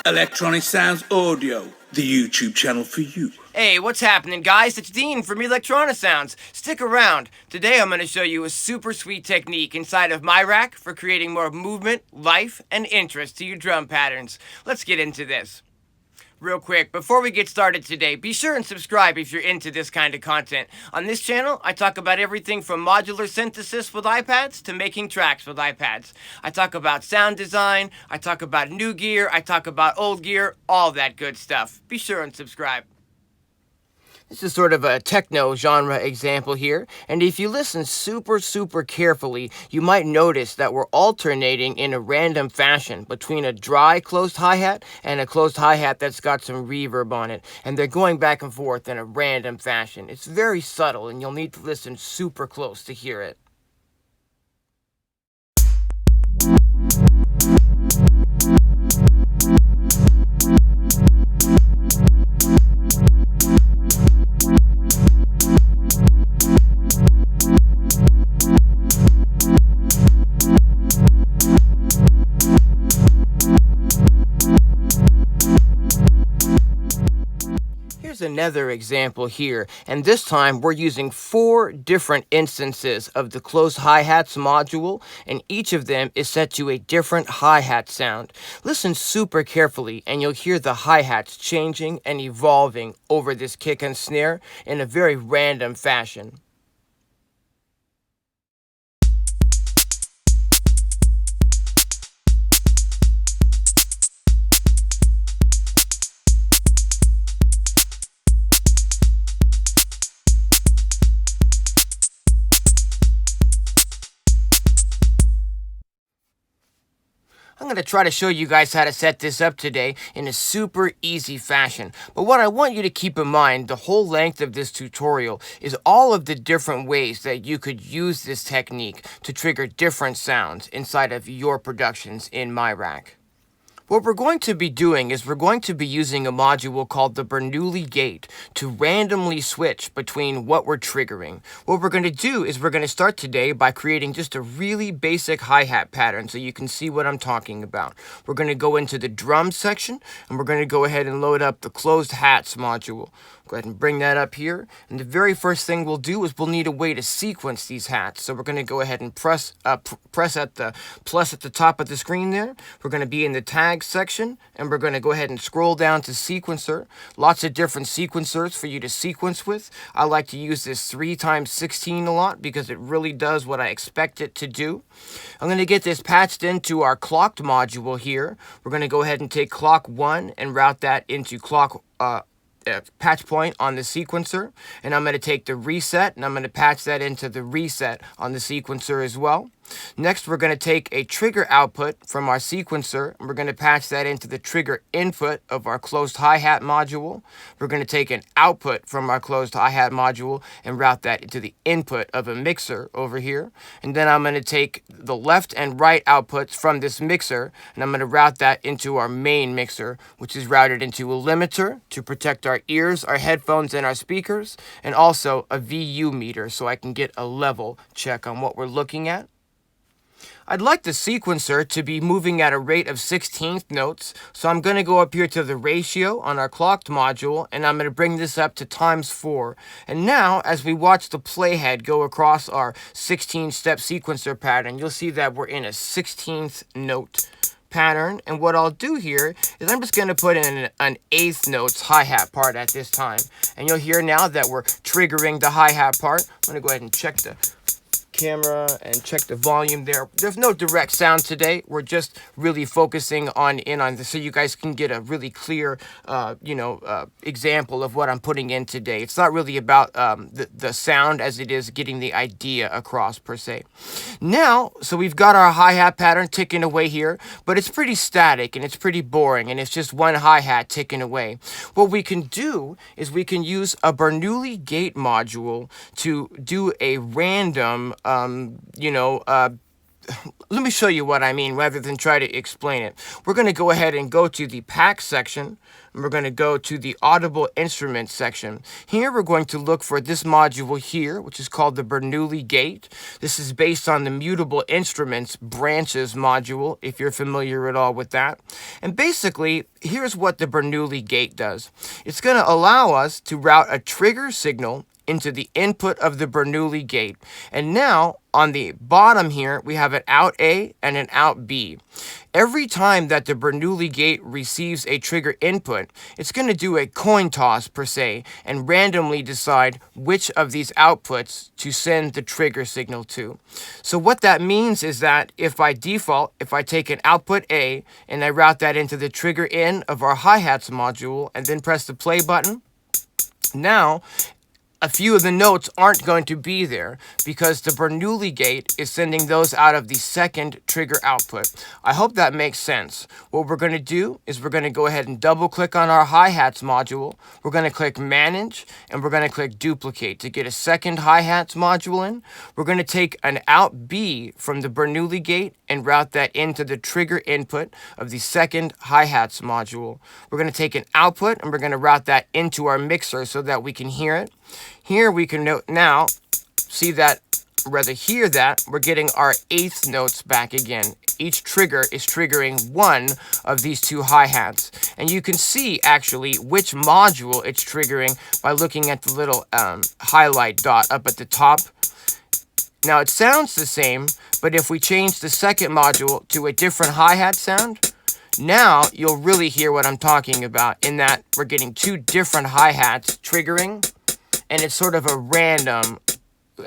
Electronisounds Audio, the YouTube channel for you. Hey, what's happening, guys? It's Dean from Electronisounds. Stick around. Today I'm going to show you a super sweet technique inside of miRack for creating more movement, life, and interest to your drum patterns. Let's get into this. Real quick, before we get started today, be sure and subscribe if you're into this kind of content. On this channel, I talk about everything from modular synthesis with iPads to making tracks with iPads. I talk about sound design, I talk about new gear, I talk about old gear, all that good stuff. Be sure and subscribe. This is sort of a techno genre example here, and if you listen super carefully, you might notice that we're alternating in a random fashion between a dry closed hi-hat and a closed hi-hat that's got some reverb on it, and they're going back and forth in a random fashion. It's very subtle, and you'll need to listen super close to hear it. Here's another example here, and this time we're using 4 different instances of the closed hi-hats module, and each of them is set to a different hi-hat sound. Listen super carefully and you'll hear the hi-hats changing and evolving over this kick and snare in a very random fashion. I'm going to try to show you guys how to set this up today in a super easy fashion. But what I want you to keep in mind the whole length of this tutorial is all of the different ways that you could use this technique to trigger different sounds inside of your productions in miRack. What we're going to be doing is we're going to be using a module called the Bernouli Gate to randomly switch between what we're triggering. What we're going to do is we're going to start today by creating just a really basic hi-hat pattern so you can see what I'm talking about. We're going to go into the drum section and we're going to go ahead and load up the closed hats module. Go ahead and bring that up here. And the very first thing we'll do is we'll need a way to sequence these hats. So we're going to go ahead and press at the plus at the top of the screen there. We're going to be in the tag section and we're going to go ahead and scroll down to sequencer. Lots of different sequencers for you to sequence with. I like to use this 3x16 a lot because it really does what I expect it to do. I'm going to get this patched into our clocked module here. We're going to go ahead and take clock 1 and route that into clock patch point on the sequencer, and I'm going to take the reset and I'm going to patch that into the reset on the sequencer as well. Next, we're going to take a trigger output from our sequencer and we're going to patch that into the trigger input of our closed hi-hat module. We're going to take an output from our closed hi-hat module and route that into the input of a mixer over here. And then I'm going to take the left and right outputs from this mixer and I'm going to route that into our main mixer, which is routed into a limiter to protect our ears, our headphones, and our speakers, and also a VU meter so I can get a level check on what we're looking at. I'd like the sequencer to be moving at a rate of 16th notes, so I'm going to go up here to the ratio on our clocked module, and I'm going to bring this up to ×4. And now, as we watch the playhead go across our 16-step sequencer pattern, you'll see that we're in a 16th note pattern, and what I'll do here is I'm just going to put in an 8th notes hi-hat part at this time, and you'll hear now that we're triggering the hi-hat part. I'm going to go ahead and check the camera and check the volume there. There's no direct sound today. We're just really focusing on this so you guys can get a really clear example of what I'm putting in today. It's not really about the sound as it is getting the idea across per se. Now, so we've got our hi-hat pattern ticking away here, but it's pretty static and it's pretty boring and it's just one hi-hat ticking away. What we can do is we can use a Bernoulli Gate module to do a random let me show you what I mean rather than try to explain it. We're going to go ahead and go to the pack section, and we're going to go to the audible instruments section. Here we're going to look for this module here, which is called the Bernouli Gate. This is based on the mutable instruments branches module, if you're familiar at all with that. And basically, here's what the Bernouli Gate does. It's going to allow us to route a trigger signal into the input of the Bernoulli gate. And now, on the bottom here, we have an out A and an out B. Every time that the Bernoulli gate receives a trigger input, it's going to do a coin toss, per se, and randomly decide which of these outputs to send the trigger signal to. So what that means is that if by default, if I take an output A and I route that into the trigger in of our hi-hats module and then press the play button, now a few of the notes aren't going to be there because the Bernoulli gate is sending those out of the second trigger output. I hope that makes sense. What we're going to do is we're going to go ahead and double click on our hi-hats module. We're going to click manage and we're going to click duplicate to get a second hi-hats module in. We're going to take an out B from the Bernoulli gate and route that into the trigger input of the second hi-hats module. We're going to take an output and we're going to route that into our mixer so that we can hear it. Here we can now see that, hear that, we're getting our eighth notes back again. Each trigger is triggering one of these two hi-hats. And you can see, actually, which module it's triggering by looking at the little highlight dot up at the top. Now, it sounds the same, but if we change the second module to a different hi-hat sound, now you'll really hear what I'm talking about, in that we're getting two different hi-hats triggering, and it's sort of a random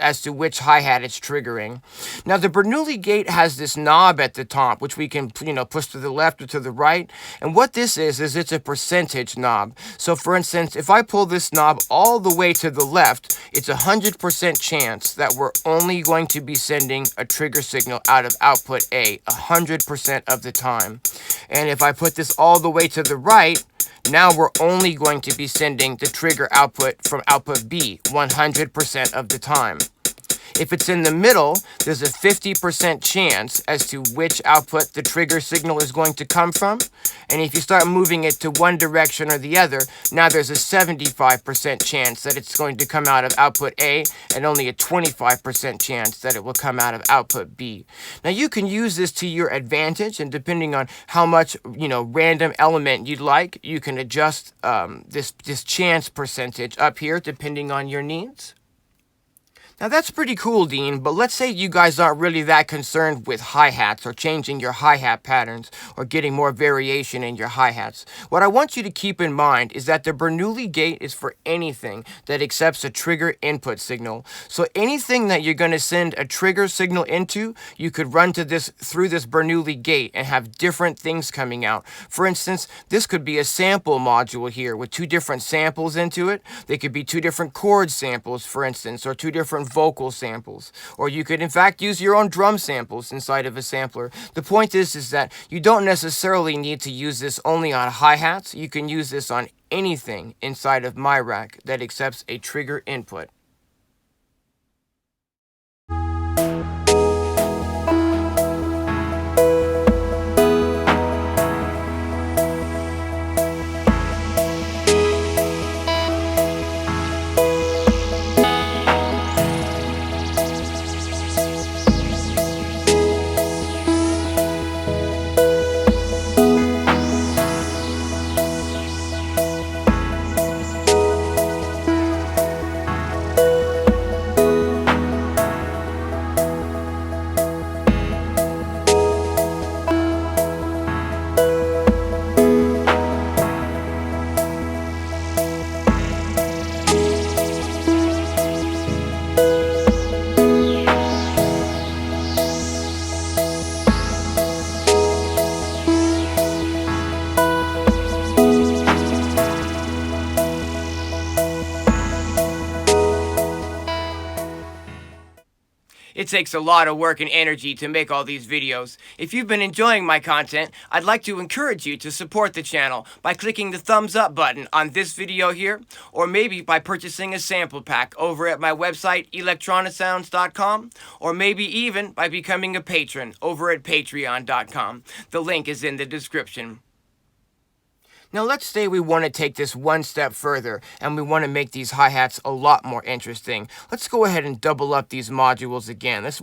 as to which hi-hat it's triggering. Now, the Bernoulli gate has this knob at the top, which we can, push to the left or to the right. And what this is it's a percentage knob. So, for instance, if I pull this knob all the way to the left, it's 100% chance that we're only going to be sending a trigger signal out of output A 100% of the time. And if I put this all the way to the right, now we're only going to be sending the trigger output from output B 100% of the time. If it's in the middle, there's a 50% chance as to which output the trigger signal is going to come from. And if you start moving it to one direction or the other, now there's a 75% chance that it's going to come out of output A and only a 25% chance that it will come out of output B. Now you can use this to your advantage, and depending on how much, random element you'd like, you can adjust this chance percentage up here depending on your needs. Now that's pretty cool, Dean, but let's say you guys aren't really that concerned with hi-hats or changing your hi-hat patterns or getting more variation in your hi-hats. What I want you to keep in mind is that the Bernoulli gate is for anything that accepts a trigger input signal. So anything that you're going to send a trigger signal into, you could run through this Bernoulli gate and have different things coming out. For instance, this could be a sample module here with two different samples into it. They could be two different chord samples, for instance, or two different vocal samples, or you could in fact use your own drum samples inside of a sampler. The point is that you don't necessarily need to use this only on hi-hats. You can use this on anything inside of miRack that accepts a trigger input. It takes a lot of work and energy to make all these videos. If you've been enjoying my content, I'd like to encourage you to support the channel by clicking the thumbs up button on this video here, or maybe by purchasing a sample pack over at my website Electronisounds.com, or maybe even by becoming a patron over at Patreon.com. The link is in the description. Now let's say we want to take this one step further and we want to make these hi-hats a lot more interesting. Let's go ahead and double up these modules again. Let's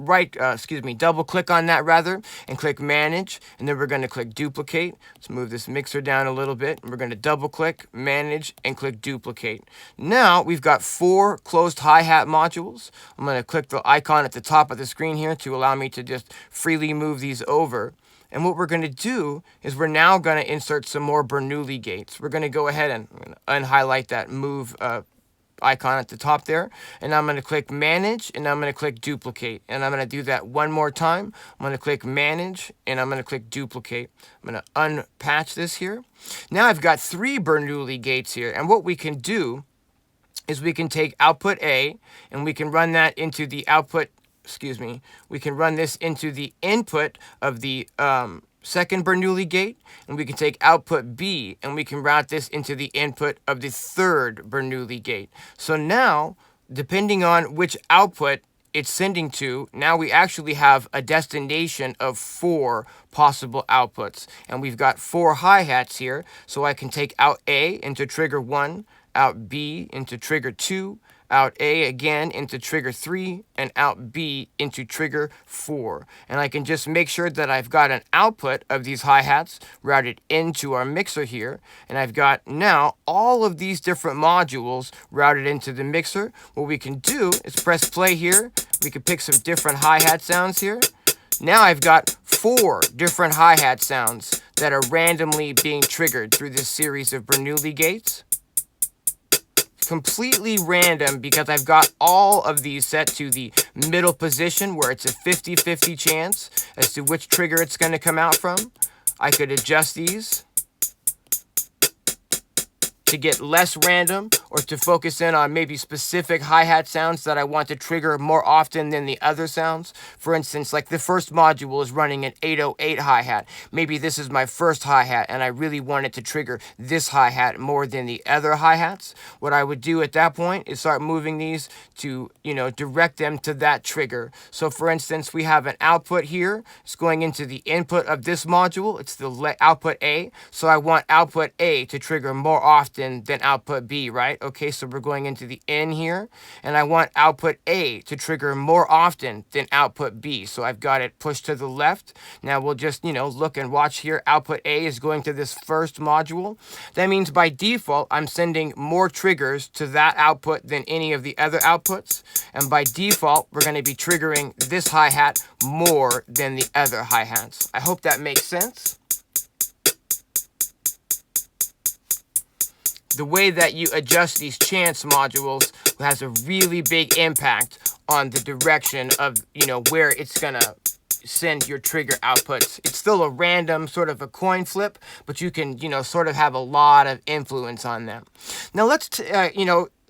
double click on that rather and click manage, and then we're going to click duplicate. Let's move this mixer down a little bit. We're going to double click, manage, and click duplicate. Now we've got 4 closed hi-hat modules. I'm going to click the icon at the top of the screen here to allow me to just freely move these over. And what we're going to do is we're now going to insert some more Bernoulli gates. We're going to go ahead and unhighlight that move icon at the top there. And I'm going to click manage, and I'm going to click duplicate. And I'm going to do that one more time. I'm going to click manage, and I'm going to click duplicate. I'm going to unpatch this here. Now I've got 3 Bernoulli gates here. And what we can do is we can take output A, and we can run that into the output. We can run this into the input of the second Bernoulli gate, and we can take output B and we can route this into the input of the third Bernoulli gate. So now, depending on which output it's sending to, now we actually have a destination of 4 possible outputs. And we've got 4 hi-hats here, so I can take out A into trigger 1, out B into trigger 2, out A again into trigger 3, and out B into trigger 4. And I can just make sure that I've got an output of these hi-hats routed into our mixer here. And I've got now all of these different modules routed into the mixer. What we can do is press play here. We can pick some different hi-hat sounds here. Now I've got 4 different hi-hat sounds that are randomly being triggered through this series of Bernoulli gates. Completely random, because I've got all of these set to the middle position where it's a 50-50 chance as to which trigger it's going to come out from. I could adjust these to get less random, or to focus in on maybe specific hi-hat sounds that I want to trigger more often than the other sounds. For instance, like the first module is running an 808 hi-hat. Maybe this is my first hi-hat and I really wanted to trigger this hi-hat more than the other hi-hats. What I would do at that point is start moving these to, direct them to that trigger. So for instance, we have an output here. It's going into the input of this module. It's the output A. So I want output A to trigger more often than output B, right? Okay, so we're going into the N here, and I want output A to trigger more often than output B. So I've got it pushed to the left. Now we'll just, look and watch here. Output A is going to this first module. That means by default, I'm sending more triggers to that output than any of the other outputs. And by default, we're going to be triggering this hi-hat more than the other hi-hats. I hope that makes sense. The way that you adjust these chance modules has a really big impact on the direction of, where it's going to send your trigger outputs. It's still a random sort of a coin flip, but you can, sort of have a lot of influence on them. Now let's,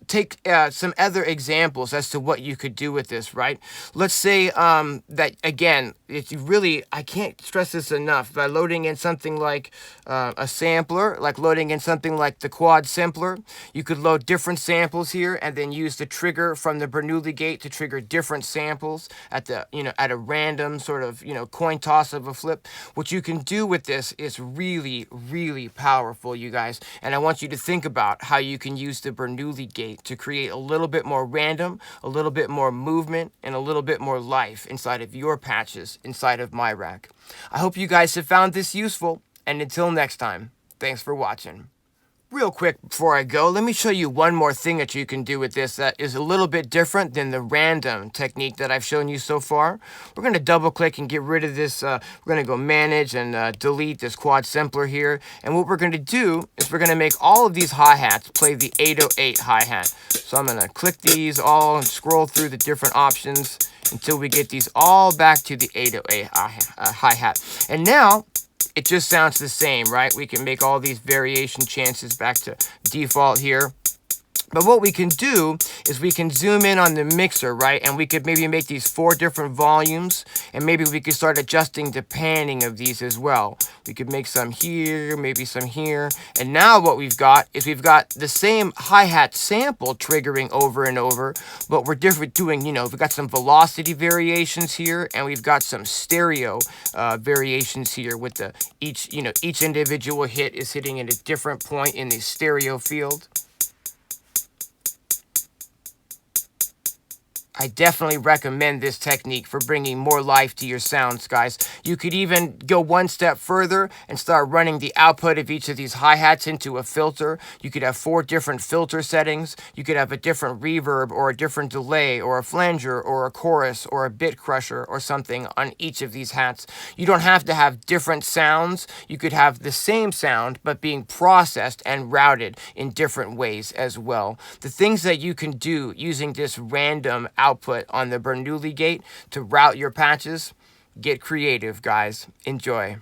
take some other examples as to what you could do with this, right? Let's say that, again, if you really, I can't stress this enough, by loading in something like a sampler, like loading in something like the quad sampler, you could load different samples here and then use the trigger from the Bernoulli gate to trigger different samples at the, at a random sort of, coin toss of a flip. What you can do with this is really, really powerful, you guys. And I want you to think about how you can use the Bernoulli gate to create a little bit more random, a little bit more movement, and a little bit more life inside of your patches, inside of miRack. I hope you guys have found this useful, and until next time, thanks for watching. Real quick before I go, let me show you one more thing that you can do with this that is a little bit different than the random technique that I've shown you so far. We're going to double click and get rid of this. We're going to go manage and delete this quad sampler here. And what we're going to do is we're going to make all of these hi-hats play the 808 hi-hat. So I'm going to click these all and scroll through the different options until we get these all back to the 808 hi-hat. And now it just sounds the same, right? We can make all these variation chances back to default here. But what we can do is we can zoom in on the mixer, right? And we could maybe make these 4 different volumes, and maybe we could start adjusting the panning of these as well. We could make some here, maybe some here. And now what we've got is we've got the same hi-hat sample triggering over and over, but we're doing, we've got some velocity variations here, and we've got some stereo variations here with each individual hit is hitting at a different point in the stereo field. I definitely recommend this technique for bringing more life to your sounds, guys. You could even go one step further and start running the output of each of these hi-hats into a filter. You could have 4 different filter settings. You could have a different reverb or a different delay or a flanger or a chorus or a bit crusher or something on each of these hats. You don't have to have different sounds. You could have the same sound but being processed and routed in different ways as well. The things that you can do using this random output on the Bernoulli Gate to route your patches. Get creative, guys. Enjoy.